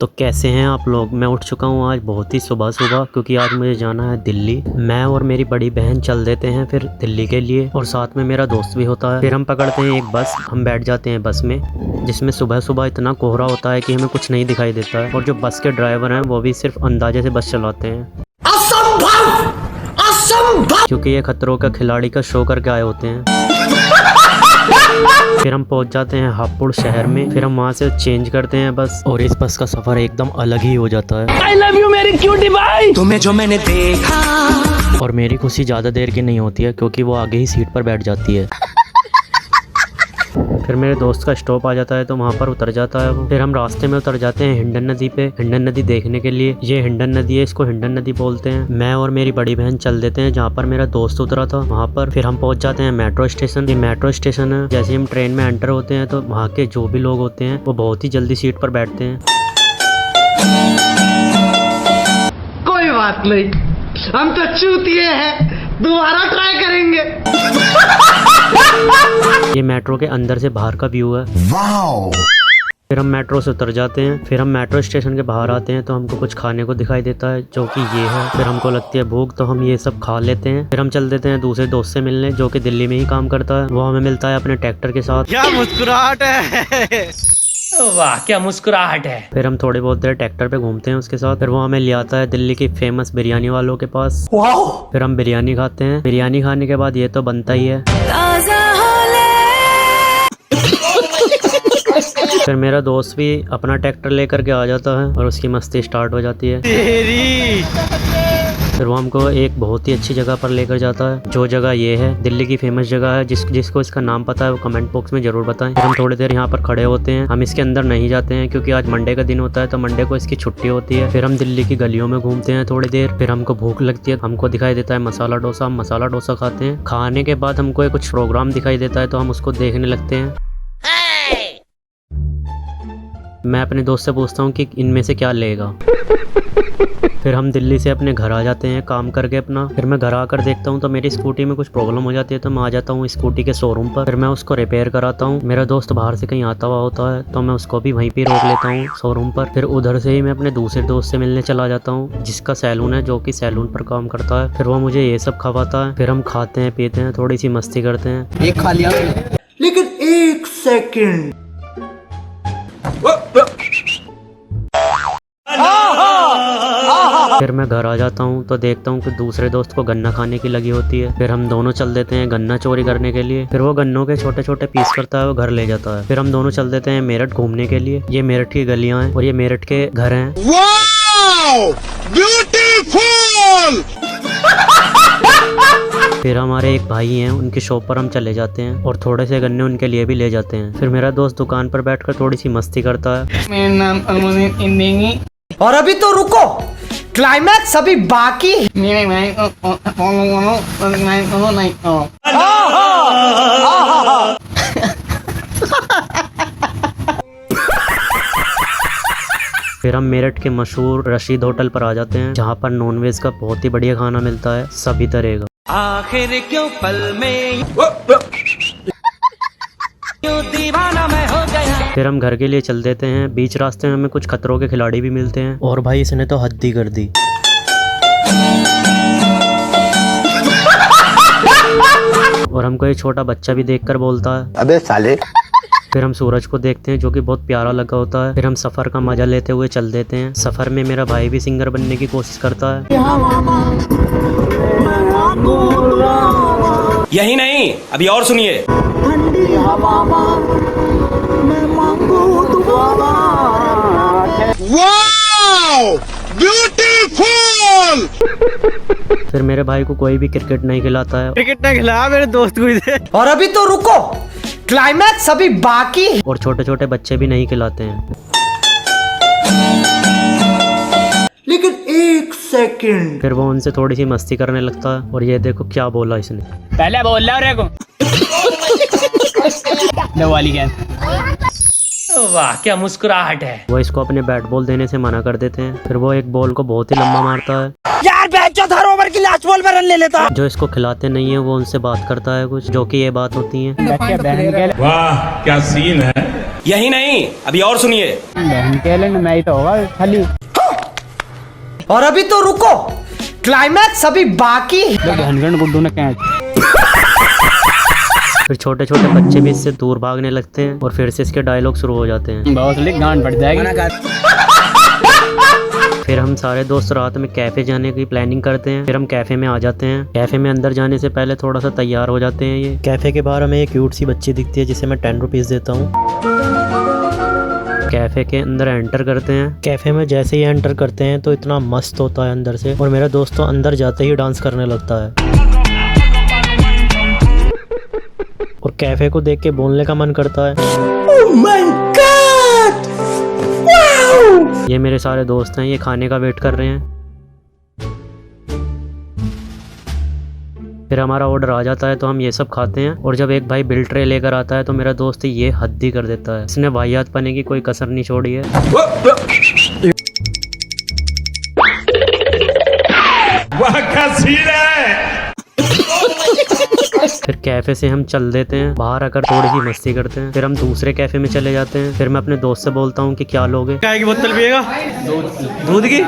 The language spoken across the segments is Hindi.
तो कैसे हैं आप लोग। मैं उठ चुका हूँ आज बहुत ही सुबह सुबह, क्योंकि आज मुझे जाना है दिल्ली। मैं और मेरी बड़ी बहन चल देते हैं फिर दिल्ली के लिए, और साथ में मेरा दोस्त भी होता है। फिर हम पकड़ते हैं एक बस, हम बैठ जाते हैं बस में, जिसमें सुबह सुबह इतना कोहरा होता है कि हमें कुछ नहीं दिखाई देता है। और जो बस के ड्राइवर हैं वो भी सिर्फ अंदाजे से बस चलाते हैं, क्योंकि ये खतरों का खिलाड़ी का शो करके आए होते हैं। फिर हम पहुंच जाते हैं हापुड़ शहर में। फिर हम वहाँ से चेंज करते हैं बस, और इस बस का सफर एकदम अलग ही हो जाता है। I love you मेरी क्यूटी भाई। तुम्हें जो मैंने देखा। और मेरी खुशी ज्यादा देर की नहीं होती है, क्योंकि वो आगे ही सीट पर बैठ जाती है। फिर मेरे दोस्त का स्टॉप आ जाता है तो वहाँ पर उतर जाता है वो। फिर हम रास्ते में उतर जाते हैं हिंडन नदी पे, हिंडन नदी देखने के लिए। ये हिंडन नदी है, इसको हिंडन नदी बोलते हैं। मैं और मेरी बड़ी बहन चल देते हैं जहाँ पर मेरा दोस्त उतरा था वहाँ पर। फिर हम पहुँच जाते हैं मेट्रो स्टेशन। ये मेट्रो स्टेशन है, जैसे हम ट्रेन में एंटर होते हैं तो वहाँ के जो भी लोग होते हैं वो बहुत ही जल्दी सीट पर बैठते हैं। कोई बात नहीं, हम तो चूतिए हैं, दोबारा ट्राई करेंगे। ये मेट्रो के अंदर से बाहर का व्यू है। वाओ। फिर हम मेट्रो से उतर जाते हैं। फिर हम मेट्रो स्टेशन के बाहर आते हैं तो हमको कुछ खाने को दिखाई देता है, जो कि ये है। फिर हमको लगती है भूख, तो हम ये सब खा लेते हैं। फिर हम चल देते हैं दूसरे दोस्त से मिलने, जो कि दिल्ली में ही काम करता है। वो हमें मिलता है अपने ट्रैक्टर के साथ। क्या मुस्कुराहट है, वाह क्या मुस्कुराहट है। फिर हम थोड़ी बहुत देर ट्रैक्टर पे घूमते हैं उसके साथ। फिर वो हमें ले आता है दिल्ली की फेमस बिरयानी वालों के पास। फिर हम बिरयानी खाते हैं। बिरयानी खाने के बाद ये तो बनता ही है। फिर मेरा दोस्त भी अपना ट्रैक्टर लेकर के आ जाता है और उसकी मस्ती स्टार्ट हो जाती है। फिर वो हमको एक बहुत ही अच्छी जगह पर लेकर जाता है, जो जगह ये है दिल्ली की फेमस जगह है। जिसको इसका नाम पता है वो कमेंट बॉक्स में जरूर बताएं। फिर हम थोड़ी देर यहाँ पर खड़े होते हैं। हम इसके अंदर नहीं जाते हैं, क्योंकि आज मंडे का दिन होता है, तो मंडे को इसकी छुट्टी होती है। फिर हम दिल्ली की गलियों में घूमते हैं थोड़ी देर। फिर हमको भूख लगती है, हमको दिखाई देता है मसाला डोसा। हम मसाला डोसा खाते हैं। खाने के बाद हमको कुछ प्रोग्राम दिखाई देता है, तो हम उसको देखने लगते हैं। मैं अपने दोस्त से पूछता हूँ कि इनमें से क्या लेगा। फिर हम दिल्ली से अपने घर आ जाते हैं काम करके अपना। फिर मैं घर आकर देखता हूँ तो मेरी स्कूटी में कुछ प्रॉब्लम हो जाती है, तो मैं आ जाता हूँ स्कूटी के शोरूम पर। फिर मैं उसको रिपेयर कराता हूँ। मेरा दोस्त बाहर से कहीं आता हुआ होता है, तो मैं उसको भी वहीं पे रोक लेता हूँ शोरूम पर। फिर उधर से ही मैं अपने दूसरे दोस्त से मिलने चला जाता हूँ, जिसका सैलून है, जो कि सैलून पर काम करता है। फिर वो मुझे ये सब खवाता है। फिर हम खाते हैं, पीते हैं, थोड़ी सी मस्ती करते हैं। एक खा लिया, लेकिन एक सेकंड। फिर मैं घर आ जाता हूँ तो देखता हूँ कि दूसरे दोस्त को गन्ना खाने की लगी होती है। फिर हम दोनों चल देते हैं गन्ना चोरी करने के लिए। फिर वो गन्नों के छोटे छोटे पीस करता है, वो घर ले जाता है। फिर हम दोनों चल देते हैं मेरठ घूमने के लिए। ये मेरठ की गलियां हैं और ये मेरठ के घर हैं। Wow beautiful. फिर हमारे एक भाई हैं, उनकी शॉप पर हम चले जाते हैं और थोड़े से गन्ने उनके लिए भी ले जाते हैं। फिर मेरा दोस्त दुकान पर बैठकर थोड़ी सी मस्ती करता है। मेरा नाम अमन इंदेंगी। और अभी तो रुको, क्लाइमैक्स अभी बाकी। मेरे भाई फिर हम मेरठ के मशहूर रशीद होटल पर आ जाते हैं, जहाँ पर नॉनवेज का बहुत ही बढ़िया खाना मिलता है, सभी तरह का। आखिर क्यों पल में क्यों दीवाना मैं हो गया। फिर हम घर के लिए चल देते हैं। बीच रास्ते में हमें कुछ खतरों के खिलाड़ी भी मिलते हैं, और भाई इसने तो हद ही कर दी। और हमको एक छोटा बच्चा भी देखकर बोलता है, अबे साले। फिर हम सूरज को देखते हैं, जो कि बहुत प्यारा लगा होता है। फिर हम सफर का मजा लेते हुए चल देते हैं। सफर में मेरा भाई भी सिंगर बनने की कोशिश करता है। यही नहीं, अभी और सुनिए। Wow beautiful. फिर मेरे भाई को कोई भी क्रिकेट नहीं खिलाता है, क्रिकेट ना खिलाया मेरे दोस्त को। और अभी तो रुको, क्लाइमैक्स अभी बाकी। और छोटे छोटे बच्चे भी नहीं खिलाते हैं। लेकिन एक सेकंड। फिर वो उनसे थोड़ी सी मस्ती करने लगता है, और ये देखो क्या बोला इसने। पहले बोल रहा रे को वाली गेंद। वाह क्या मुस्कुराहट है। वो इसको अपने बैट बॉल देने से मना कर देते हैं। फिर वो एक बॉल को बहुत ही लंबा मारता है। यार बैट हर ओवर की लास्ट बॉल पर रन ले लेता है। जो इसको खिलाते नहीं है वो उनसे बात करता है कुछ, जो कि ये बात होती है। वाह क्या सीन है। यही नहीं, अभी और सुनिए। मैं ही तो होगा खाली। और अभी तो रुको, क्लाइमैक्स अभी बाकी है। घन गुड्डू ने क्या फिर छोटे छोटे बच्चे भी इससे दूर भागने लगते हैं और फिर से इसके डायलॉग शुरू हो जाते हैं। बहुत लिख गांड पड़ जाएगी। फिर हम सारे दोस्त रात में कैफे जाने की प्लानिंग करते हैं। फिर हम कैफे में आ जाते हैं। कैफे में अंदर जाने से पहले थोड़ा सा तैयार हो जाते हैं। ये कैफे के बाहर हमें एक क्यूट सी बच्ची दिखती है जिसे मैं 10 रुपीज़ देता हूँ। कैफे के अंदर एंटर करते हैं। कैफे में जैसे ही एंटर करते हैं तो इतना मस्त होता है अंदर से, और मेरा दोस्त तो अंदर जाते ही डांस करने लगता है और कैफे को देख के बोलने का मन करता है। Oh my God! Wow! ये मेरे सारे दोस्त हैं, ये खाने का वेट कर रहे हैं। फिर हमारा ऑर्डर आ जाता है तो हम ये सब खाते हैं, और जब एक भाई बिल ट्रे लेकर आता है तो मेरा दोस्त ये हद ही कर देता है। इसने वाहियात पने की कोई कसर नहीं छोड़ी है। फिर कैफे से हम चल देते हैं, बाहर आकर थोड़ी सी मस्ती करते हैं। फिर हम दूसरे कैफे में चले जाते हैं। फिर मैं अपने दोस्त से बोलता हूँ कि क्या लोगे। चाय की बोतल पिएगा? दूध की?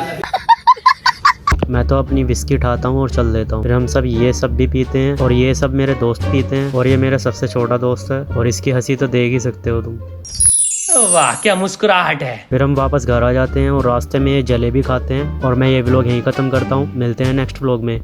मैं तो अपनी विस्की उठाता हूँ और चल देता हूँ। फिर हम सब ये सब भी पीते हैं, और ये सब मेरे दोस्त पीते हैं, और ये मेरा सबसे छोटा दोस्त है, और इसकी हंसी तो देख ही सकते हो तुम। वाह क्या मुस्कुराहट है। फिर हम वापस घर आ जाते हैं और रास्ते में ये जलेबी खाते हैं, और मैं ये व्लॉग यहीं ख़त्म करता हूँ। मिलते हैं नेक्स्ट व्लॉग में।